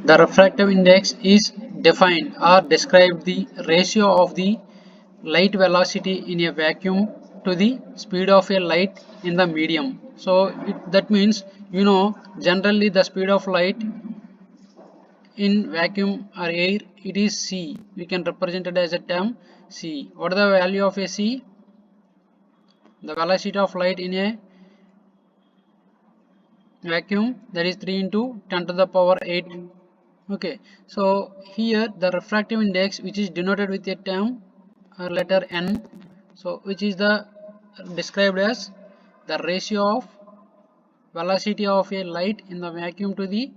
The refractive index is defined or described the ratio of the light velocity in a vacuum to the speed of a light in the medium. So that means, generally the speed of light in vacuum or air, it is c. We can represent it as a term c. What is the value of a c? The velocity of light in a vacuum, that is 3 into 10 to the power 8. Okay, so here the refractive index, which is denoted with a term or letter n, so which is the described as the ratio of velocity of a light in the vacuum to the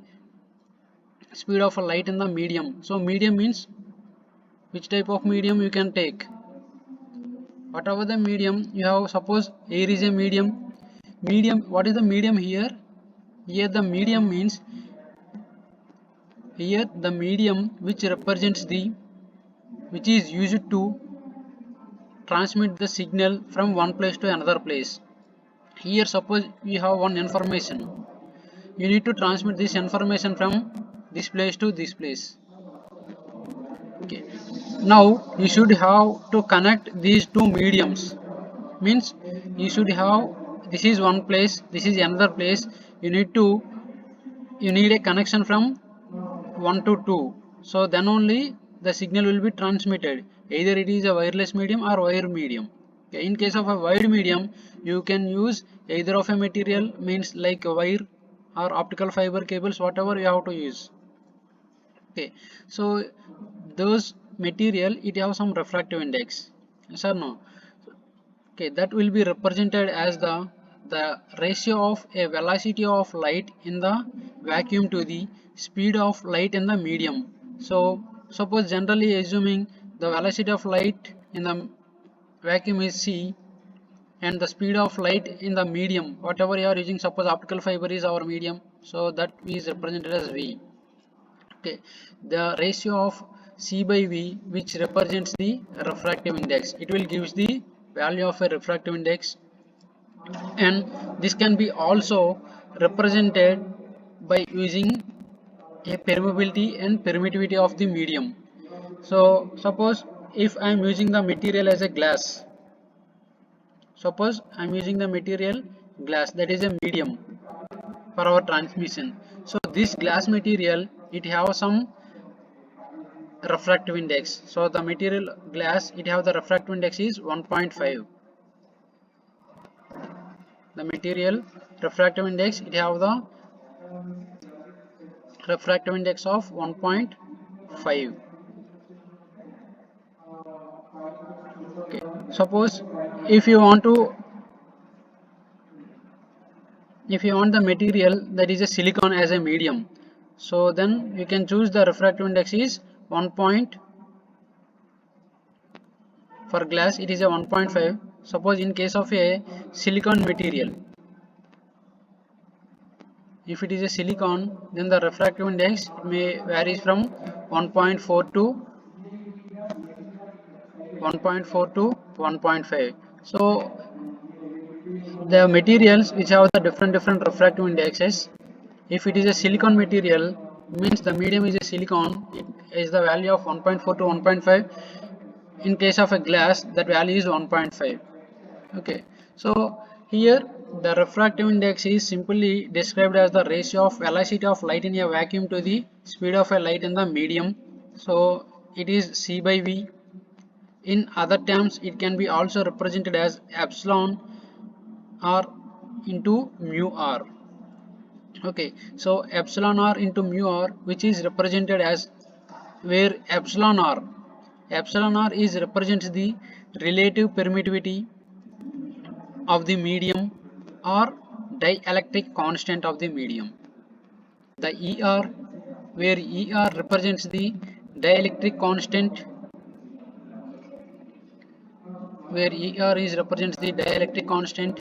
speed of a light in the medium. So medium means which type of medium you can take. Whatever the medium you have, suppose air is a medium. What is the medium here? Here the medium means, here the medium which represents the, which is used to transmit the signal from one place to another place. Here suppose we have one information, you need to transmit this information from this place to this place. Okay, now you should have to connect these two mediums, means you should have, this is one place, this is another place, you need a connection from 1 to 2. So then only the signal will be transmitted, either it is a wireless medium or wire medium. Okay, in case of a wired medium, you can use either of a material, means like a wire or optical fiber cables, whatever you have to use. Okay, so those material, it have some refractive index, yes or no? Okay, that will be represented as the ratio of a velocity of light in the vacuum to the speed of light in the medium. So suppose, generally assuming the velocity of light in the vacuum is c, and the speed of light in the medium, whatever you are using, suppose optical fiber is our medium, so that is represented as v. Okay, the ratio of c by v, which represents the refractive index, it will gives the value of a refractive index. And this can be also represented by using a permeability and permittivity of the medium. So suppose if I am using the material as a glass, suppose I am using the material glass, that is a medium for our transmission. So this glass material, it have some refractive index. So the material glass, it have the refractive index is 1.5. The material refractive index, it have the refractive index of 1.5. Okay, suppose if you want to, if you want the material that is a silicon as a medium, so then you can choose the refractive index is 1 point, for glass it is a 1.5. Suppose in case of a silicon material, if it is a silicon, then the refractive index may varies from 1.4 to 1.4 to 1.5. So the materials which have the different refractive indexes, if it is a silicon material, means the medium is a silicon, it is the value of 1.4 to 1.5. In case of a glass, that value is 1.5. Okay, so here the refractive index is simply described as the ratio of velocity of light in a vacuum to the speed of a light in the medium. So it is c by v. In other terms, it can be also represented as epsilon r into mu r. Okay, so epsilon r into mu r, which is represented as, where epsilon r is represents the relative permittivity of the medium or dielectric constant of the medium. The er, where er represents the dielectric constant, where er is represents the dielectric constant,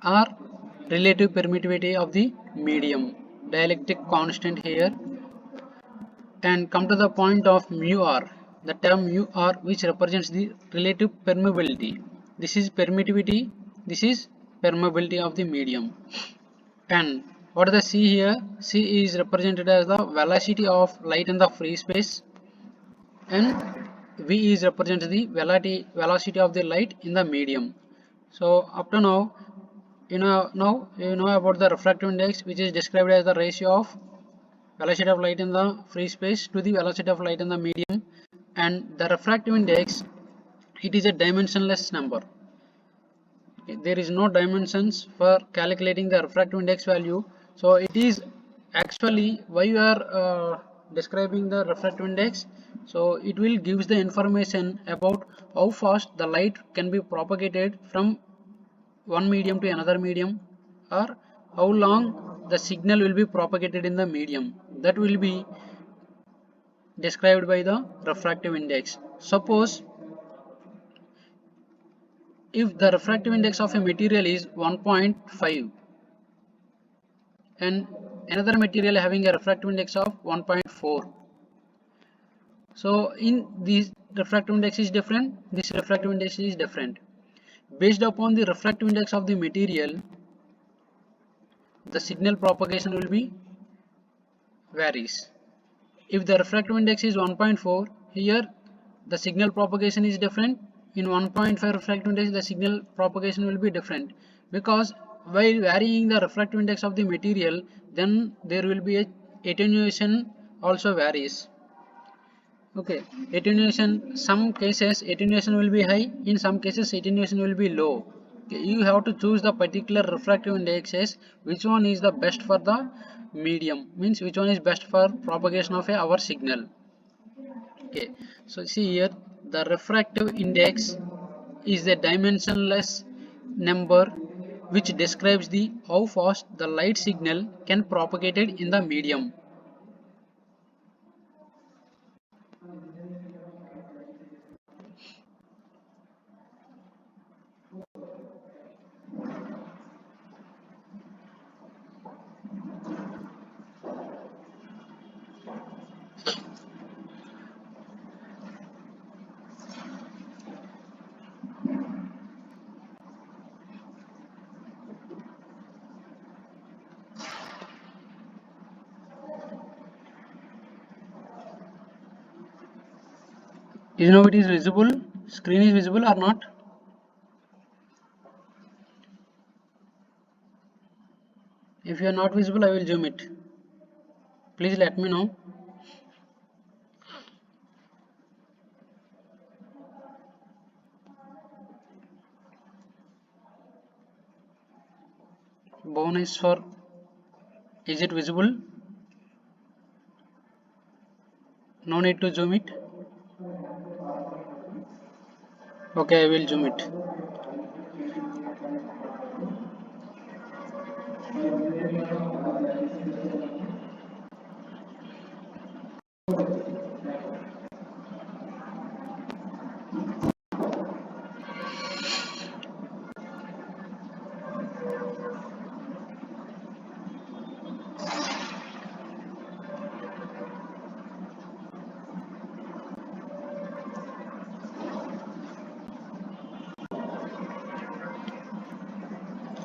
or relative permittivity of the medium, dielectric constant here. And come to the point of mu r, the term mu r which represents the relative permeability. This is permittivity, this is permeability of the medium. And what is the c here? C is represented as the velocity of light in the free space, and v is represented the velocity of the light in the medium. So up to now, now you know about the refractive index, which is described as the ratio of velocity of light in the free space to the velocity of light in the medium. And the refractive index, it is a dimensionless number. There is no dimensions for calculating the refractive index value. So it is actually why you are describing the refractive index. So it will gives the information about how fast the light can be propagated from one medium to another medium, or how long the signal will be propagated in the medium. That will be described by the refractive index. Suppose if the refractive index of a material is 1.5 and another material having a refractive index of 1.4, so in this refractive index is different, this refractive index is different. Based upon the refractive index of the material, the signal propagation will be varies. If the refractive index is 1.4, here the signal propagation is different. In 1.5 refractive index, the signal propagation will be different, because while varying the refractive index of the material, then there will be a attenuation also varies. Okay, attenuation, some cases attenuation will be high, in some cases attenuation will be low. Okay, you have to choose the particular refractive indexes, which one is the best for the medium, means which one is best for propagation of our signal. Okay, so see here, the refractive index is a dimensionless number which describes the how fast the light signal can propagate it in the medium. Is now it is visible? Screen is visible or not? If you are not visible, I will zoom it. Please let me know. Bonus for, is it visible? No need to zoom it. Okay, I will zoom it.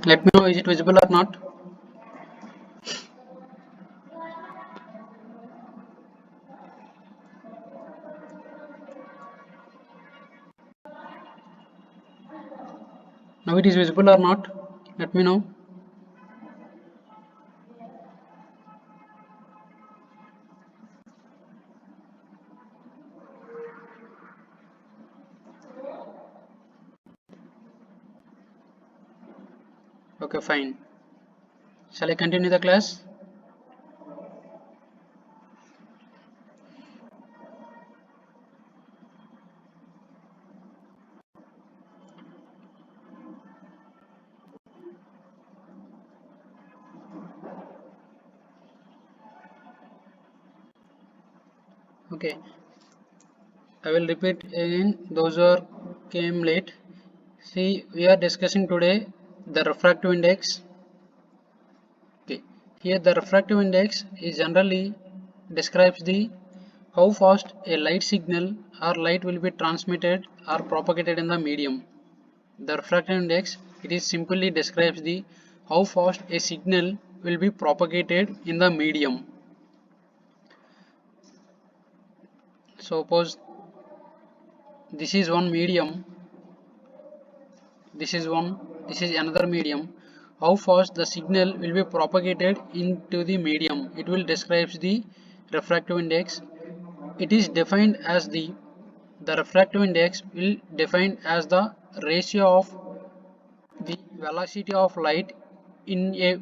Let me know, is it visible or not? Now it is visible or not? Let me know. Okay, fine. Shall I continue the class? Okay, I will repeat again, those who are came late. See, we are discussing today the refractive index. Okay, here the refractive index is generally describes the how fast a light signal or light will be transmitted or propagated in the medium. The refractive index it is simply describes the how fast a signal will be propagated in the medium. Suppose this is one medium, this is one, this is another medium. How fast the signal will be propagated into the medium, it will describes the refractive index. It is defined as the refractive index will defined as the ratio of the velocity of light in a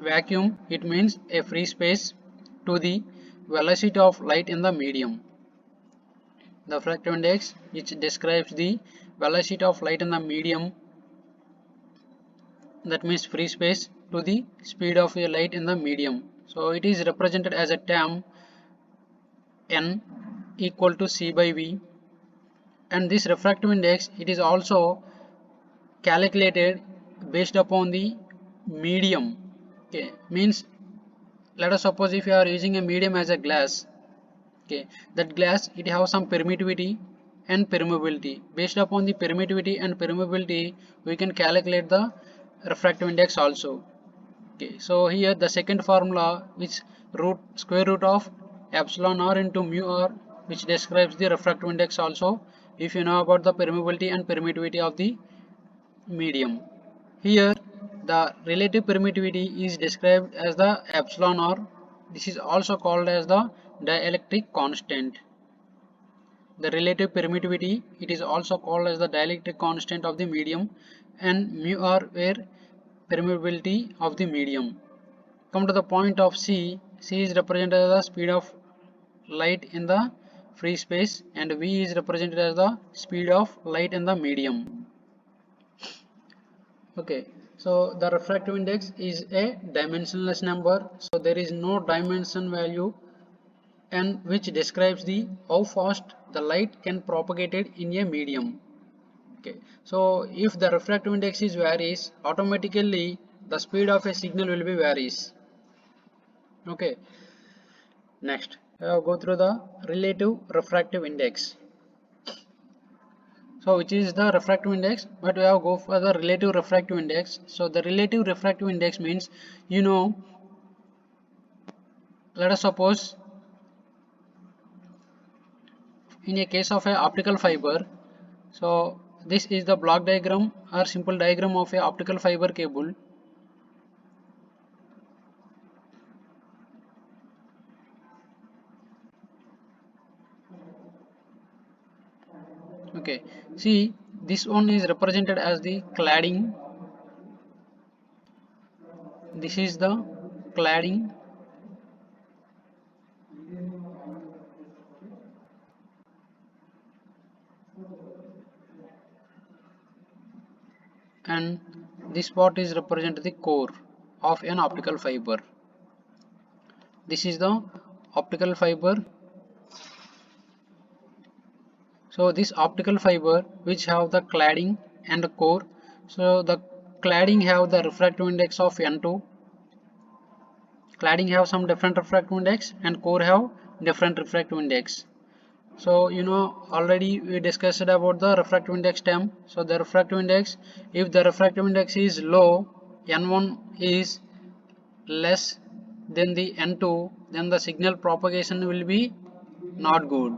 vacuum, it means a free space, to the velocity of light in the medium. The refractive index, which describes the velocity of light in the medium, that means free space, to the speed of a light in the medium. So it is represented as a term n equal to c by v, and this refractive index, it is also calculated based upon the medium. Okay, means let us suppose if you are using a medium as a glass. Okay, that glass, it has some permittivity and permeability. Based upon the permittivity and permeability, we can calculate the refractive index also. Okay, so here the second formula, which square root of epsilon r into mu r, which describes the refractive index also, if you know about the permeability and permittivity of the medium. Here the relative permittivity is described as the epsilon r. This is also called as the dielectric constant. The relative permittivity, it is also called as the dielectric constant of the medium, and mu r where permeability of the medium. Come to the point of C. C is represented as the speed of light in the free space, and V is represented as the speed of light in the medium. Okay, so the refractive index is a dimensionless number, so there is no dimension value, and which describes the how fast the light can propagate it in a medium. Okay, so if the refractive index is varies, automatically the speed of a signal will be varies. Okay, next go through the relative refractive index. So which is the refractive index, but we have go for the relative refractive index. So the relative refractive index means, you know, let us suppose in a case of a optical fiber. So this is the block diagram or simple diagram of a optical fiber cable. Okay, see, this one is represented as the cladding. This is the cladding, and this part is represented the core of an optical fiber. This is the optical fiber. So this optical fiber which have the cladding and the core. So the cladding have the refractive index of N2. Cladding have some different refractive index, and core have different refractive index. So you know already we discussed about the refractive index term. So the refractive index, if the refractive index is low, N1 is less than the N2, then the signal propagation will be not good.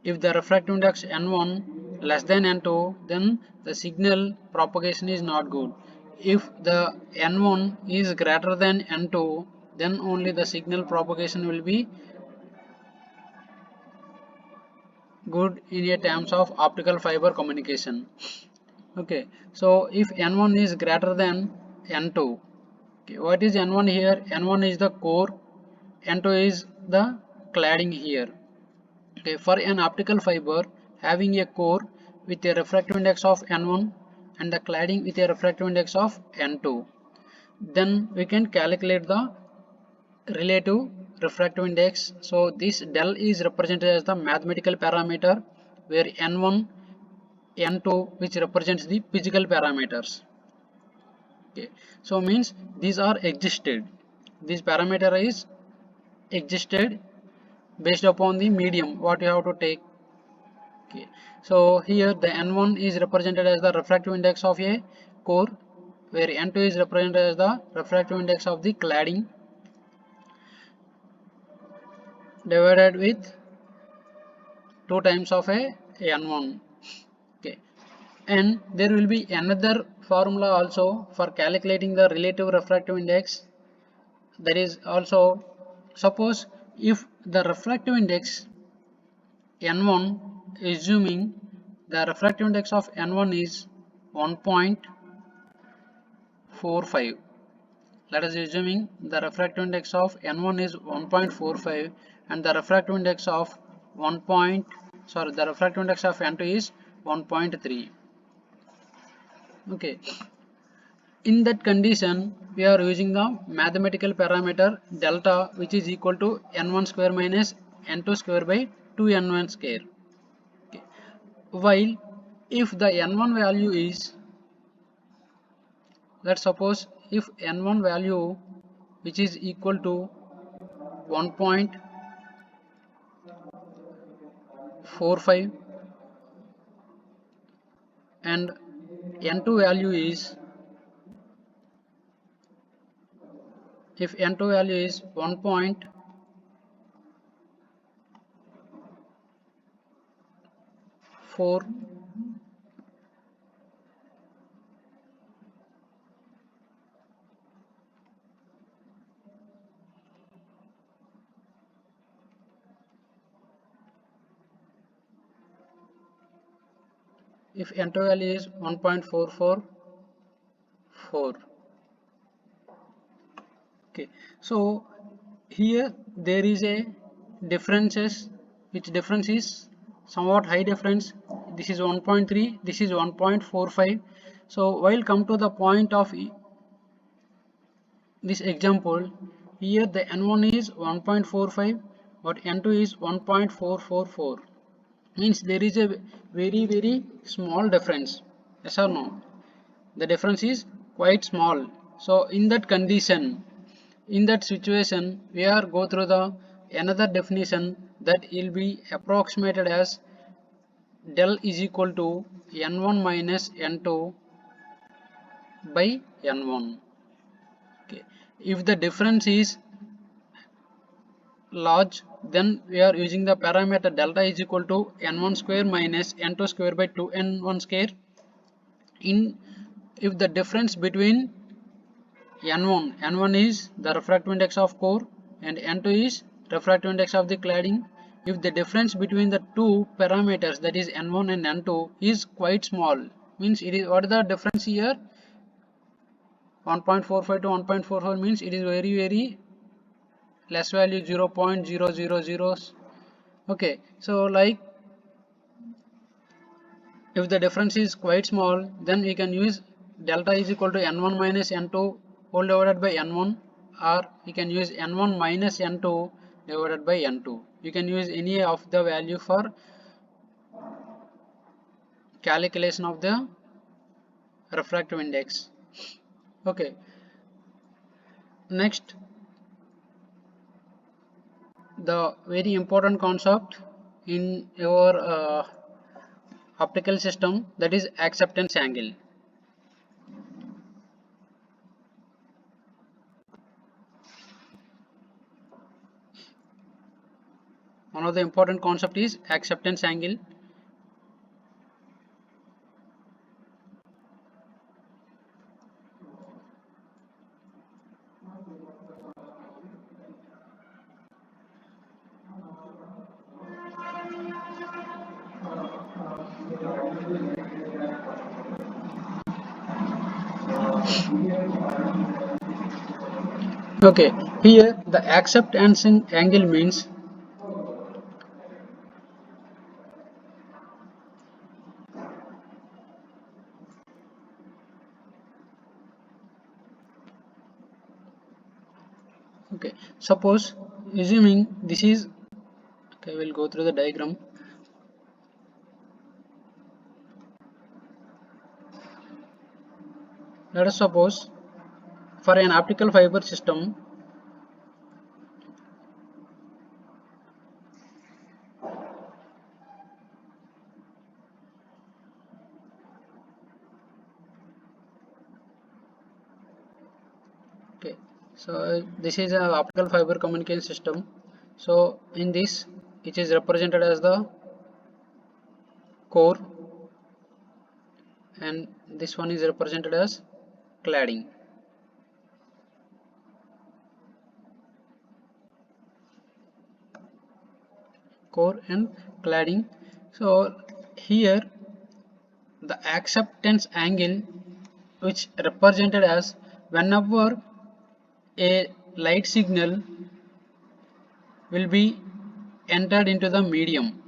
If the refractive index N1 less than N2, then the signal propagation is not good. If the N1 is greater than N2, then only the signal propagation will be good in a terms of optical fiber communication. Okay, so if N1 is greater than N2, okay, what is N1 here? N1 is the core, N2 is the cladding here. Okay, for an optical fiber having a core with a refractive index of N1 and the cladding with a refractive index of N2, then we can calculate the relative refractive index. So this del is represented as the mathematical parameter, where N1, N2 which represents the physical parameters. Okay, so means these are existed. This parameter is existed based upon the medium what you have to take. Okay, so here the n1 is represented as the refractive index of a core, where n2 is represented as the refractive index of the cladding, divided with 2 times of a n1. Okay, and there will be another formula also for calculating the relative refractive index. That is also, suppose if the refractive index n1, assuming the refractive index of n1 is 1.45, let us assuming the refractive index of n1 is 1.45 and the refractive index of the refractive index of n2 is 1.3. Okay, in that condition we are using the mathematical parameter delta, which is equal to n1 square minus n2 square by 2n1 square. Okay. While if the n1 value is, let's suppose if n1 value which is equal to 1.45 and n2 value is, if n2 value is 1.4, if n2 value is 1.444. Okay, so here there is a differences, which difference is somewhat high difference. This is 1.3, this is 1.45. so while come to the point of this example, here the n1 is 1.45 but n2 is 1.444, means there is a very small difference. Yes or no? The difference is quite small. So in that condition, in that situation, we are go through the another definition that will be approximated as del is equal to n1 minus n2 by n1. Okay. If the difference is large, then we are using the parameter delta is equal to n1 square minus n2 square by 2n1 square. In if the difference between n1 is the refractive index of core and n2 is refractive index of the cladding, if the difference between the two parameters, that is n1 and n2, is quite small, means it is, what is the difference here, 1.45 to 1.44, means it is very less value, 0.000. Okay, so like if the difference is quite small, then we can use delta is equal to n1 minus n2 whole divided by n1, or we can use n1 minus n2 divided by n2. You can use any of the value for calculation of the refractive index. Okay, next, the very important concept in your optical system, that is acceptance angle. One of the important concept is acceptance angle. Okay, here the acceptance angle means, okay, suppose assuming this is, okay, we'll go through the diagram. Let us suppose for an optical fiber system, Okay, so this is a optical fiber communication system. So in this, it is represented as the core, and this one is represented as cladding. Core and cladding. So here the acceptance angle, which represented as whenever a light signal will be entered into the medium.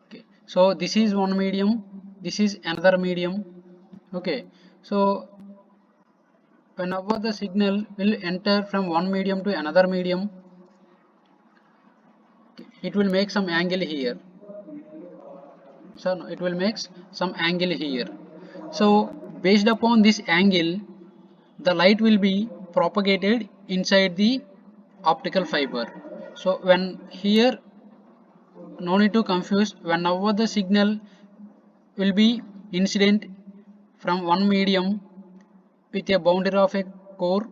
Okay, so this is one medium, this is another medium. Okay, so whenever the signal will enter from one medium to another medium, it will make some angle here. So no, it will make some angle here. So based upon this angle, the light will be propagated inside the optical fiber. So when here, no need to confuse, whenever the signal will be incident from one medium with a boundary of a core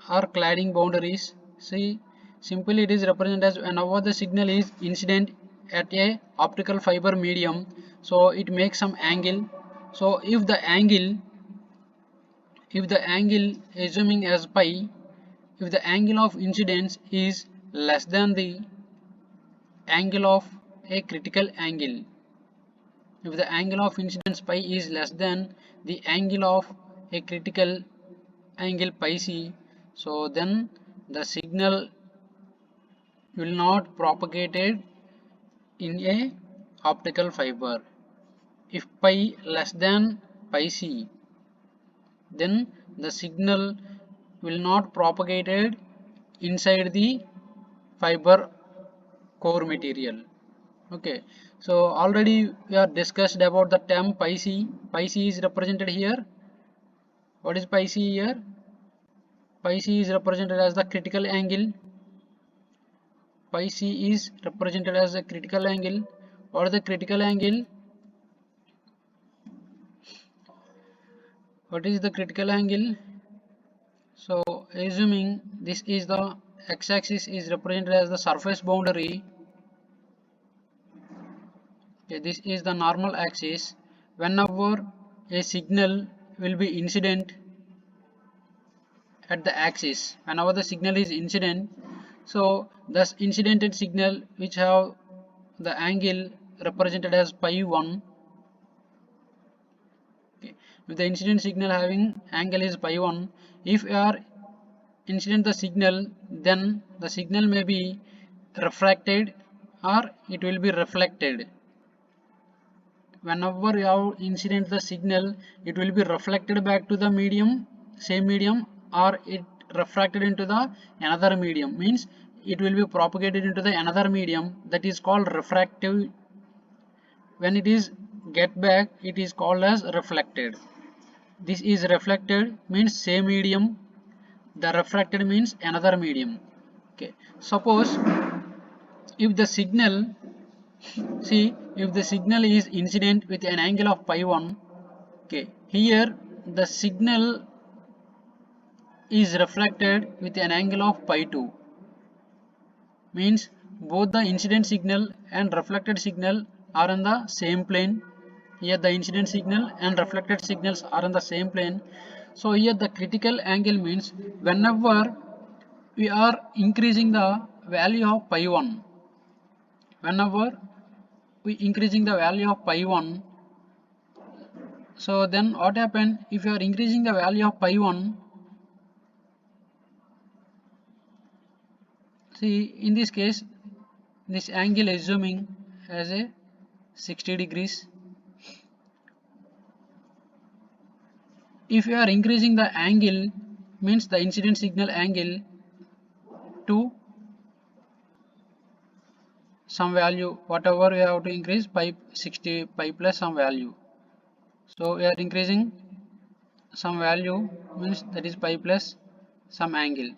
or cladding boundaries. See, simply it is represented as whenever the signal is incident at a optical fiber medium, so it makes some angle. So if the angle assuming as pi, if the angle of incidence is less than the angle of a critical angle, if the angle of incidence pi is less than the angle of a critical angle pi c, so then the signal will not propagated in a optical fiber. If pi less than pi c, then the signal will not propagated inside the fiber core material. Okay, so already we are discussed about the term pi c. Pi c is represented here. What is pi c here? Pi c is represented as the critical angle. Pi c is represented as a critical angle. What is the critical angle? What is the critical angle? So assuming this is the x-axis is represented as the surface boundary. Okay, this is the normal axis. Whenever a signal will be incident at the axis, whenever the signal is incident, so thus incidented signal which have the angle represented as pi 1. Okay. If the incident signal having angle is pi 1, if you are incident the signal, then the signal may be refracted or it will be reflected. Whenever you have incident the signal, it will be reflected back to the medium, same medium, or it refracted into the another medium, means it will be propagated into the another medium, that is called refractive. When it is get back, it is called as reflected. This is reflected means same medium, the refracted means another medium. Okay, suppose if the signal, see, if the signal is incident with an angle of pi 1, okay, here the signal is reflected with an angle of pi 2, means both the incident signal and reflected signal are on the same plane. Here the incident signal and reflected signals are on the same plane. So here the critical angle means whenever we are increasing the value of pi 1, whenever we increasing the value of pi 1, so then what happen, if you are increasing the value of pi 1, see in this case this angle assuming as a 60 degrees. If you are increasing the angle, means the incident signal angle to some value, whatever we have to increase, pi 60, pi plus some value. So we are increasing some value, means that is pi plus some angle.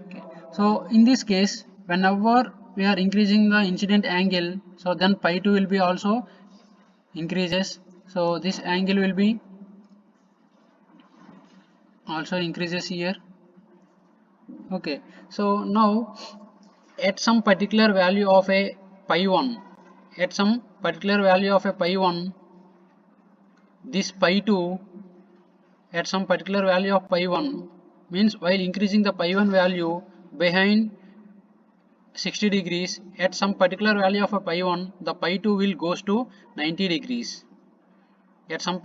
Okay. So in this case, whenever we are increasing the incident angle, so then pi 2 will be also increases. So this angle will be also increases here. Okay, so now at some particular value of a pi 1, at some particular value of a pi 1, this pi 2 at some particular value of pi 1 means while increasing the pi 1 value behind 60 degrees, at some particular value of a pi 1 the pi 2 will goes to 90 degrees. At some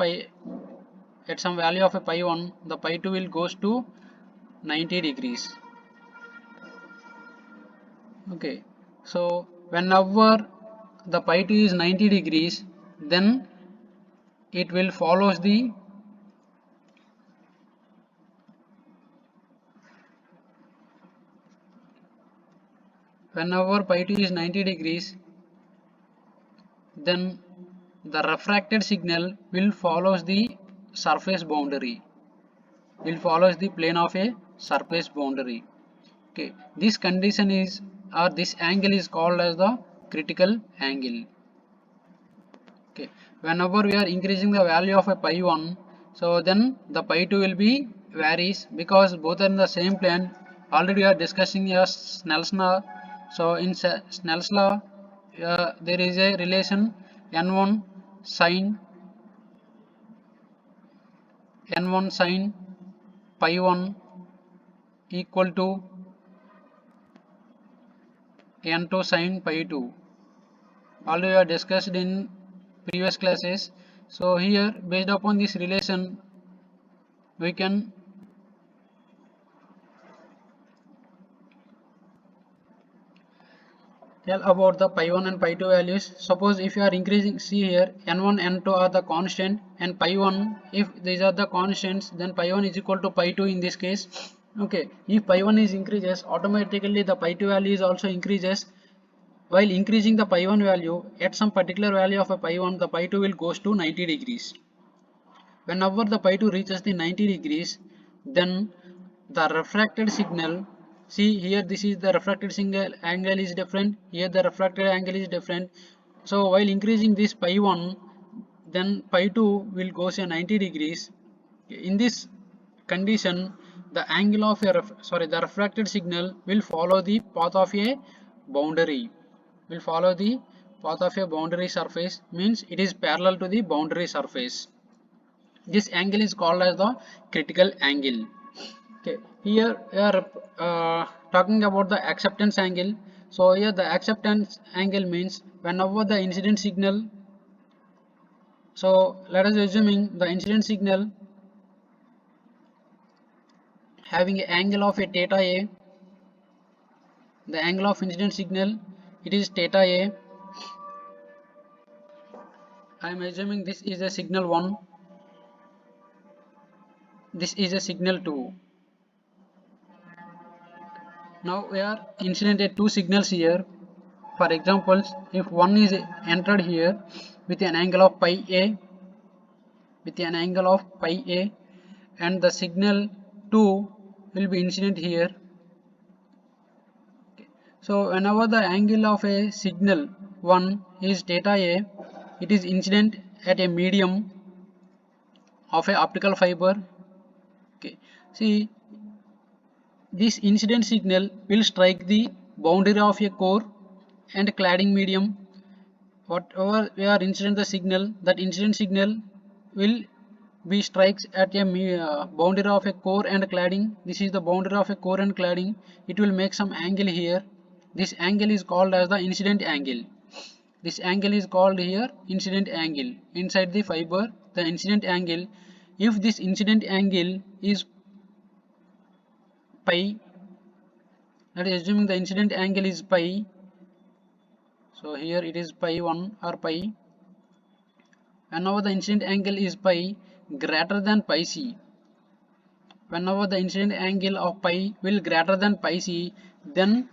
value of a pi 1 the pi 2 will goes to 90 degrees. Okay, so whenever the pi 2 is 90 degrees, then it will follows the whenever pi 2 is 90 degrees, then the refracted signal will follows the surface boundary, will follows the plane of a surface boundary. Okay, this condition is, or this angle is called as the critical angle. Okay, whenever we are increasing the value of a pi 1, so then the pi 2 will be varies because both are in the same plane. Already we are discussing your Snell's law. So in Snell's law there is a relation n1 sin pi 1 equal to n2 sin pi 2. Already we are discussed in previous classes. So here based upon this relation we can tell about the pi 1 and pi 2 values. Suppose if you are increasing, see here n1 n2 are the constant and pi 1, if these are the constants, then pi 1 is equal to pi 2 in this case. Okay, if pi 1 is increases, automatically the pi 2 value is also increases. While increasing the pi 1 value, at some particular value of a pi 1 the pi 2 will goes to 90 degrees. Whenever the pi 2 reaches the 90 degrees, then the refracted signal, see here this is the refracted signal angle is different, here the refracted angle is different. So while increasing this pi 1, then pi 2 will go to 90 degrees. In this condition the angle of a the refracted signal will follow the path of a boundary, will follow the path of a boundary surface, means it is parallel to the boundary surface. This angle is called as the critical angle. Okay, here we are talking about the acceptance angle. So here the acceptance angle means whenever the incident signal, so let us assuming the incident signal having an angle of a theta a, the angle of incident signal it is theta a. I am assuming this is a signal 1, this is a signal 2. Now we are incident two signals here. For example, if one is entered here with an angle of pi a, with an angle of pi a, and the signal 2 will be incident here. So whenever the angle of a signal 1 is theta a, it is incident at a medium of a optical fiber. Okay, see this incident signal will strike the boundary of a core and cladding medium. Whatever we are incident the signal, that incident signal will be strikes at a boundary of a core and cladding. This is the boundary of a core and cladding. It will make some angle here. This angle is called as the incident angle. This angle is called here incident angle. Inside the fiber, the incident angle, if this incident angle is pi, let us assuming the incident angle is pi. So here it is pi 1 or pi. Whenever the incident angle is pi greater than pi c, whenever the incident angle of pi will greater than pi c, then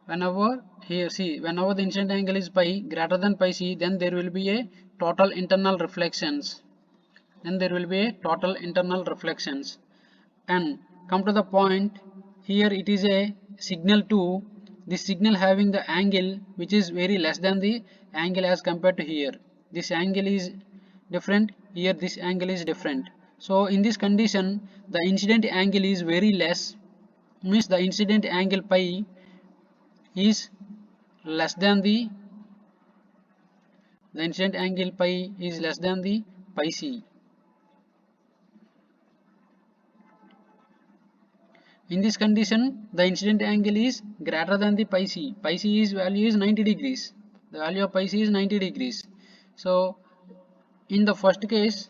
whenever here see whenever the incident angle is pi greater than pi c, then there will be a total internal reflections, then there will be a total internal reflections. And come to the point, here it is a signal 2, this signal having the angle which is very less than the angle as compared to here. This angle is different, here this angle is different. So in this condition the incident angle is very less, means the incident angle pi is less than the incident angle pi is less than the pi c. In this condition, the incident angle is greater than the pi c. Pi c is value is 90 degrees. The value of pi c is 90 degrees. So, in the first case,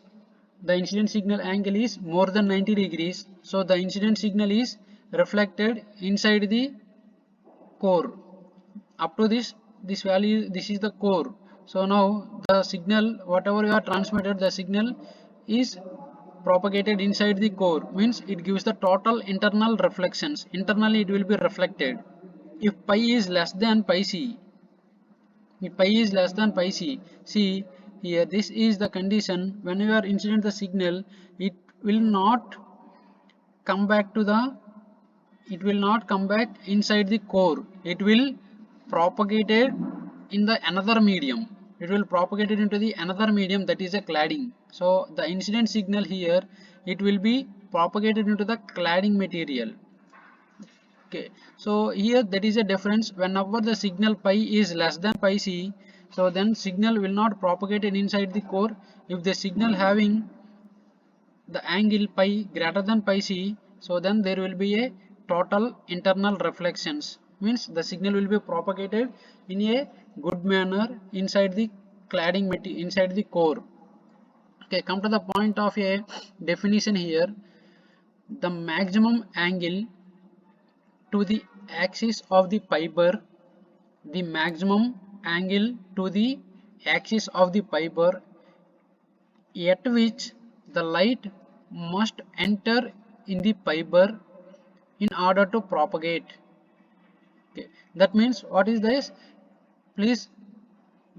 the incident signal angle is more than 90 degrees. So, the incident signal is reflected inside the core. Up to this value, this is the core. So, now the signal, whatever you are transmitted, the signal is propagated inside the core, means it gives the total internal reflections. Internally it will be reflected. If pi is less than pi c, if pi is less than pi c, see here, this is the condition. When you are incident the signal, it will not come back to the, it will not come back inside the core, it will propagated in the another medium, it will propagate it into the another medium, that is a cladding. So the incident signal here, it will be propagated into the cladding material. Okay, so here there is a difference. Whenever the signal pi is less than pi c, so then signal will not propagate it inside the core. If the signal having the angle pi greater than pi c, so then there will be a total internal reflections, means the signal will be propagated in a good manner inside the cladding material, inside the core. Okay, come to the point of a definition here. The maximum angle to the axis of the fiber, the maximum angle to the axis of the fiber at which the light must enter in the fiber in order to propagate. Okay, that means what is this? Please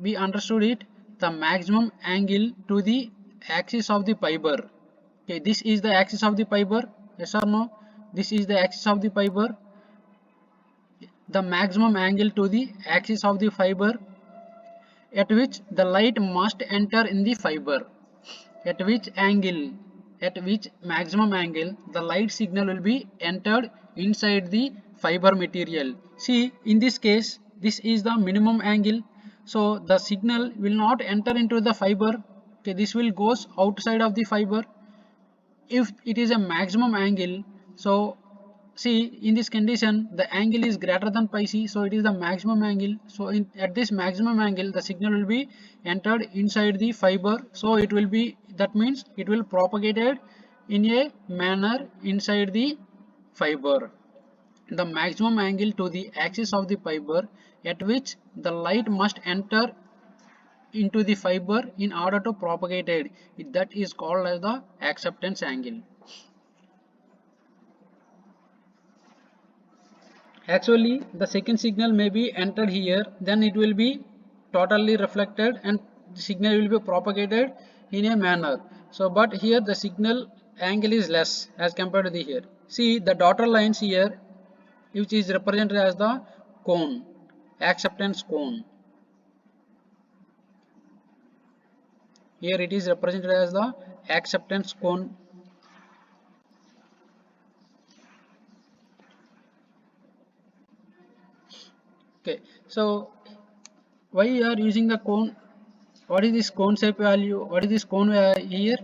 be understood it. The maximum angle to the axis of the fiber. Okay, this is the axis of the fiber. Yes or no? This is the axis of the fiber. The maximum angle to the axis of the fiber at which the light must enter in the fiber. At which angle, at which maximum angle the light signal will be entered inside the fiber material. See, in this case this is the minimum angle, so the signal will not enter into the fiber. Okay, this will goes outside of the fiber. If it is a maximum angle, so see, in this condition the angle is greater than pi c, so it is the maximum angle. So at this maximum angle the signal will be entered inside the fiber, so it will be, that means it will propagated in a manner inside the fiber. The maximum angle to the axis of the fiber at which the light must enter into the fiber in order to propagate it, that is called as the acceptance angle. Actually the second signal may be entered here, then it will be totally reflected and the signal will be propagated in a manner. So but here the signal angle is less as compared to the here. See the dotted lines here, which is represented as the cone, acceptance cone. Here it is represented as the acceptance cone. Okay, so why you are using the cone? What is this cone shape value? What is this cone here?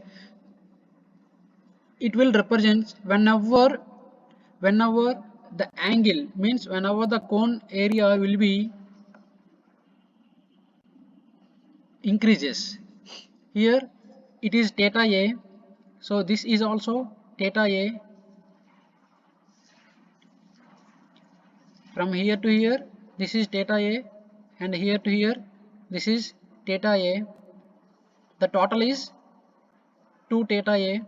It will represent whenever the angle, means whenever the cone area will be increases. Here it is theta a, so this is also theta a. From here to here this is theta a, and here to here this is theta a. The total is 2 theta a,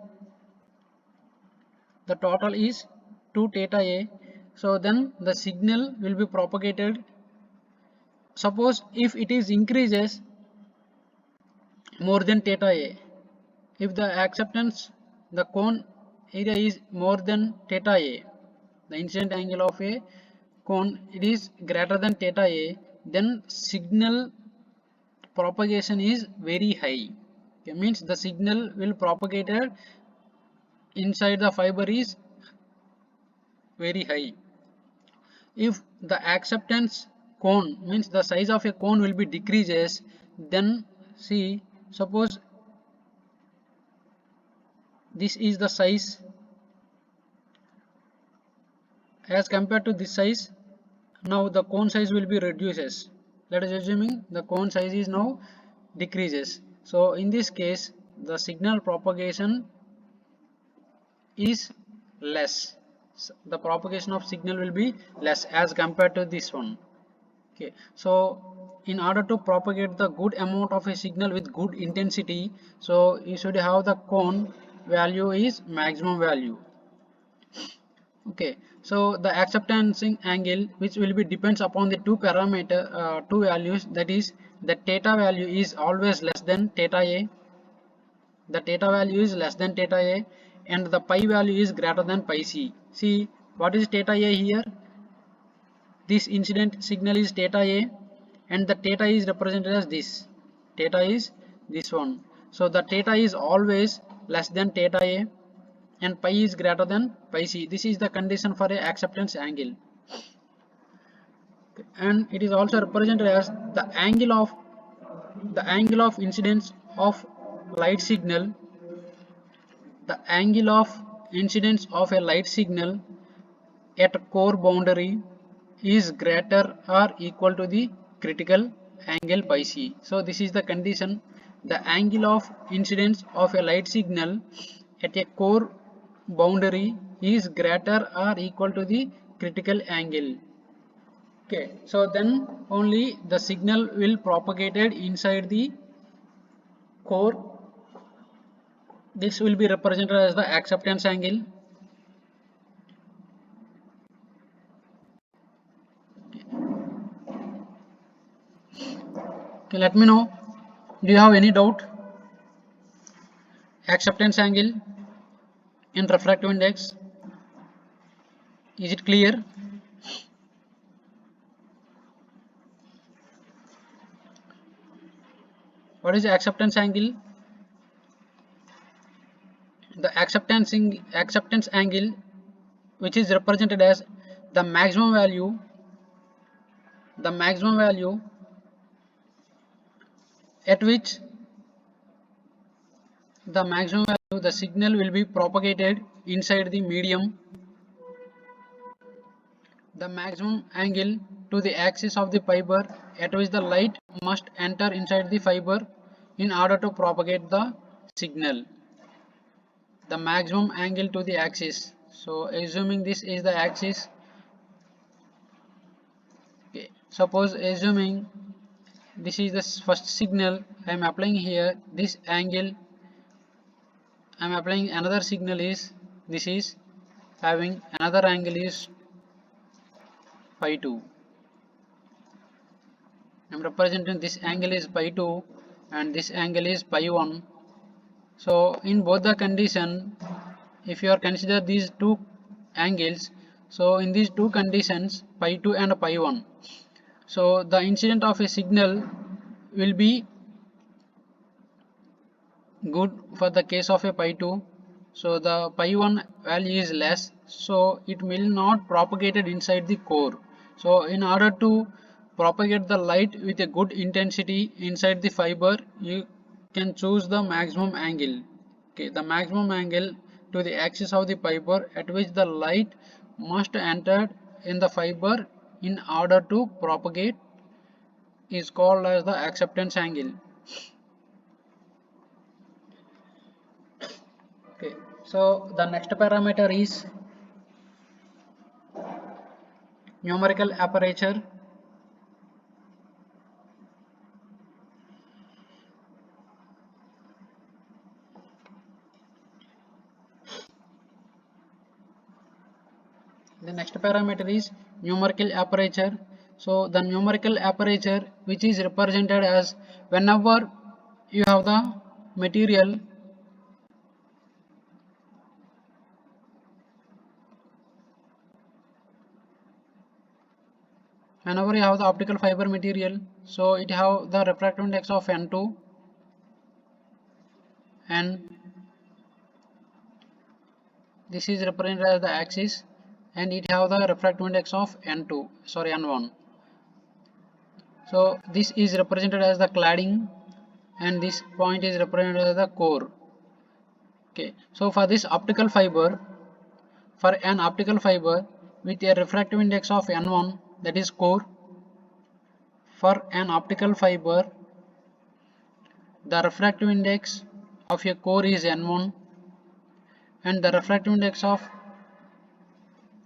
the total is 2 theta a. So then the signal will be propagated. Suppose if it is increases more than theta a, if the acceptance, the cone area is more than theta a, the incident angle of a cone it is greater than theta a, then signal propagation is very high. It means the signal will propagated inside the fiber is very high. If the acceptance cone means the size of a cone will be decreases, then see, suppose this is the size as compared to this size, now the cone size will be reduces. Let us assuming the cone size is now decreases. So in this case the signal propagation is less. So the propagation of signal will be less as compared to this one. Okay, so in order to propagate the good amount of a signal with good intensity, so you should have the cone value is maximum value. Okay, so the acceptance angle which will be depends upon the two values, that is the theta value is always less than theta a, the theta value is less than theta a, and the pi value is greater than pi c. See what is theta a here? This incident signal is theta a, and the theta is represented as this. Theta is this one. So the theta is always less than theta a, and pi is greater than pi c. This is the condition for a acceptance angle, and it is also represented as the angle of incidence of light signal. The angle of incidence of a light signal at core boundary is greater or equal to the critical angle pi c. So this is the condition. The angle of incidence of a light signal at a core boundary is greater or equal to the critical angle. Okay, so then only the signal will propagated inside the core. This will be represented as the acceptance angle. Okay, let me know. Do you have any doubt? Acceptance angle and refractive index. Is it clear? What is the acceptance angle? The acceptance angle, which is represented as the maximum value at which the signal will be propagated inside the medium, the maximum angle to the axis of the fiber at which the light must enter inside the fiber in order to propagate the signal, the maximum angle to the axis. So assuming this is the axis, okay, suppose assuming this is the first signal I am applying here, this angle I am applying, another signal is this is having another angle is phi 2. I am representing this angle is pi 2 and this angle is pi 1. So in both the condition, if you are consider these two angles, so in these two conditions pi 2 and pi 1, so the incident of a signal will be good for the case of a pi 2. So the pi 1 value is less, so it will not propagated inside the core. So in order to propagate the light with a good intensity inside the fiber, you can choose the maximum angle. Okay, the maximum angle to the axis of the fiber at which the light must enter in the fiber in order to propagate is called as the acceptance angle. Okay, so the next parameter is numerical aperture. The next parameter is numerical aperture. So the numerical aperture, which is represented as whenever you have the material whenever you have the optical fiber material, so it have the refractive index of n2 and this is represented as the axis, and it have the refractive index of n1. So this is represented as the cladding, and this point is represented as the core. Okay, so for this optical fiber, for an optical fiber with a refractive index of n1, that is core, for an optical fiber the refractive index of a core is n1 and the refractive index of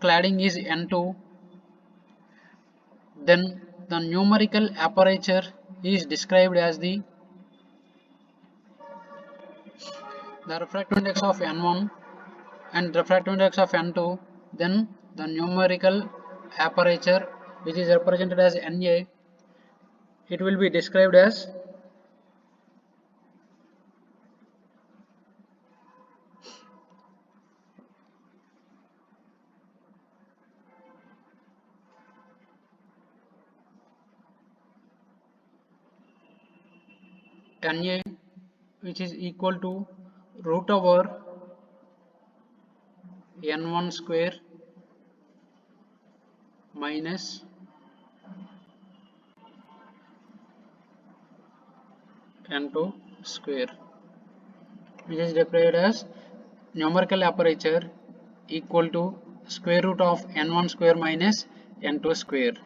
cladding is n2, then the numerical aperture is described as the refractive index of n1 and refractive index of n2, then the numerical aperture, which is represented as Na, it will be described as Na, which is equal to root over n1 square minus n2 square, which is declared as numerical aperture equal to square root of n1 square minus n2 square.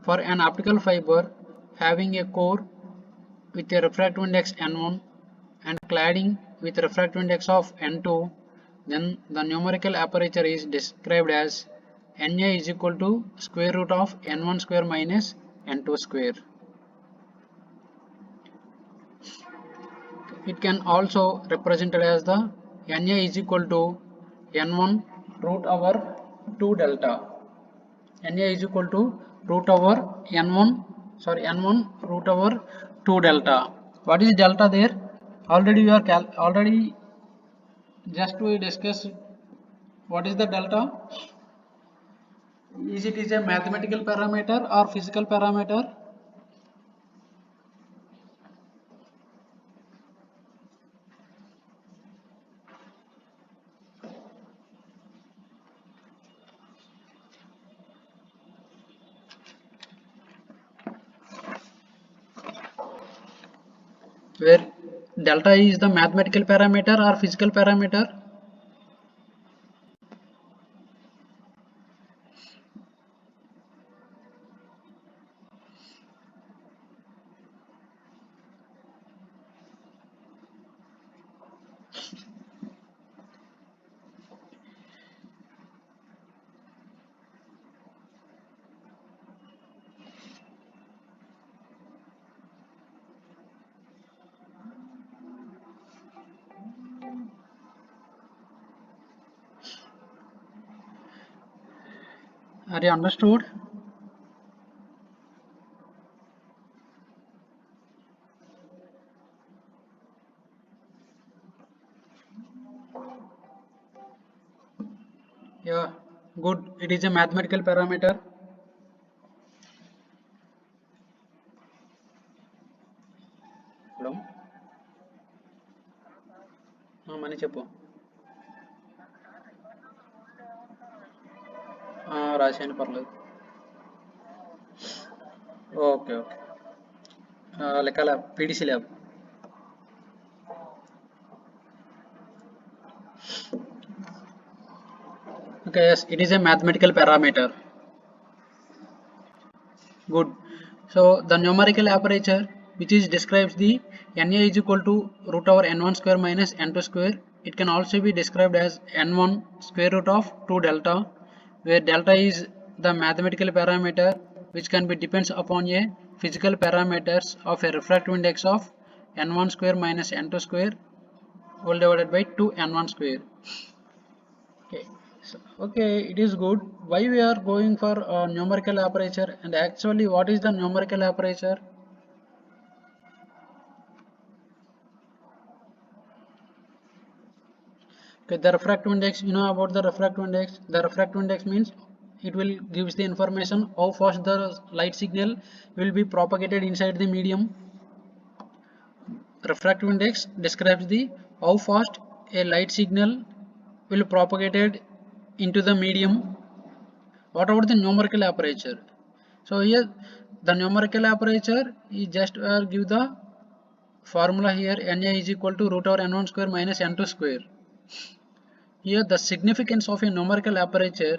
For an optical fiber having a core with a refractive index n1 and cladding with refractive index of n2, then the numerical aperture is described as Na is equal to square root of n1 square minus n2 square. It can also represented as the Na is equal to n1 root over 2 delta. Na is equal to root over n1 root over 2 delta. What is delta there? Already we are already just we discuss what is the delta. Is it a mathematical parameter or physical parameter? Where delta is the mathematical parameter or physical parameter? Are you understood? Yeah, good. It is a mathematical parameter. Hello. Mani చెప్పు. రాశాను పర్లేదు. Okay okay. లెక్కల PDC lab. Okay, yes, it is a mathematical parameter. Good. So the numerical aperture which is describes the Na is equal to root over n1 square minus n2 square. It can also be described as n1 square root of 2 delta, where delta is the mathematical parameter which can be depends upon a physical parameters of a refractive index of n1 square minus n2 square whole divided by 2 n1 square. Okay. So, okay, it is good. Why we are going for numerical aperture, and actually what is the numerical aperture? Okay, the refractive index, you know about the refractive index. The refractive index means it will gives the information how fast the light signal will be propagated inside the medium. Refractive index describes the how fast a light signal will propagated into the medium. What about the numerical aperture? So here the numerical aperture is just give the formula here, Na is equal to root over n1 square minus n2 square. Here the significance of a numerical aperture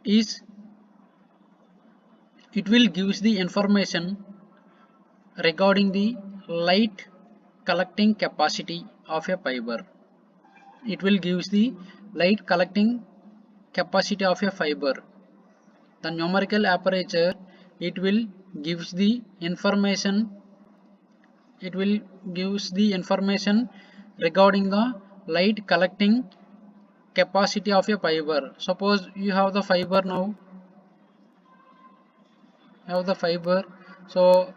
is it will gives the information regarding the light collecting capacity of a fiber. It will gives the light collecting capacity of a fiber. The numerical aperture, it will gives the information, it will gives the information regarding the light collecting capacity of a fiber. Suppose you have the fiber now, so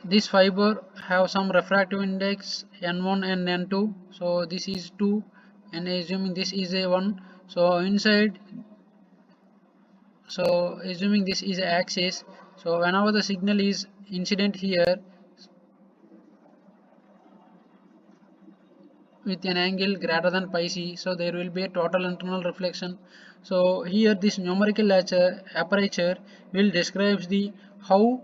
this fiber have some refractive index n1 and n2, so this is 2 and assuming this is a 1, so inside, so assuming this is axis, so whenever the signal is incident here with an angle greater than pi c, so there will be a total internal reflection. So here this numerical aperture will describes the how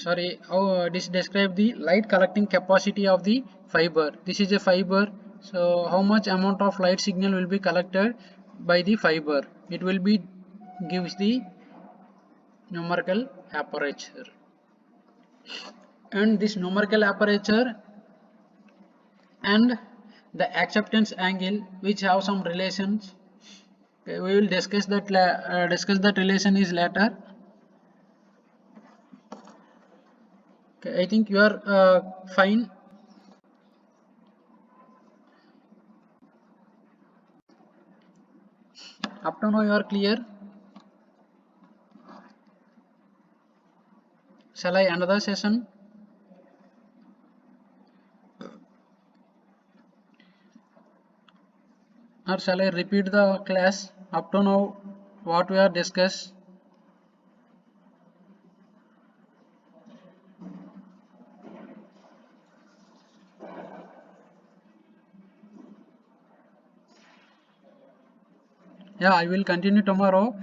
how this describe the light collecting capacity of the fiber. This is a fiber, so how much amount of light signal will be collected by the fiber, it will be gives the numerical aperture. And this numerical aperture and the acceptance angle which have some relations. Okay, we will discuss that relation is later. Okay, I think you are fine. Up to now you are clear. Shall I end the session? Or shall I repeat the class up to now what we are discussed? Yeah, I will continue tomorrow.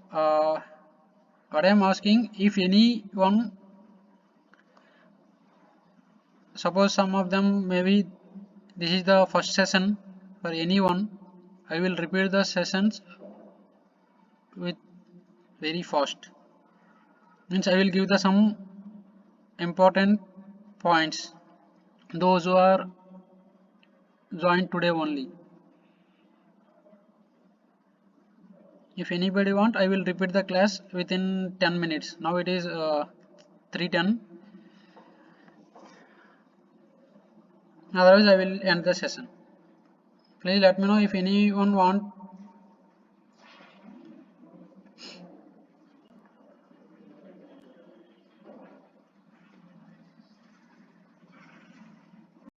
What I am asking, if anyone, suppose some of them, maybe this is the first session for anyone, I will repeat the sessions with very fast. Means I will give the some important points. Those who are joined today only. If anybody want, I will repeat the class within 10 minutes. Now it is 3:10. Otherwise I will end the session. Please let me know if anyone want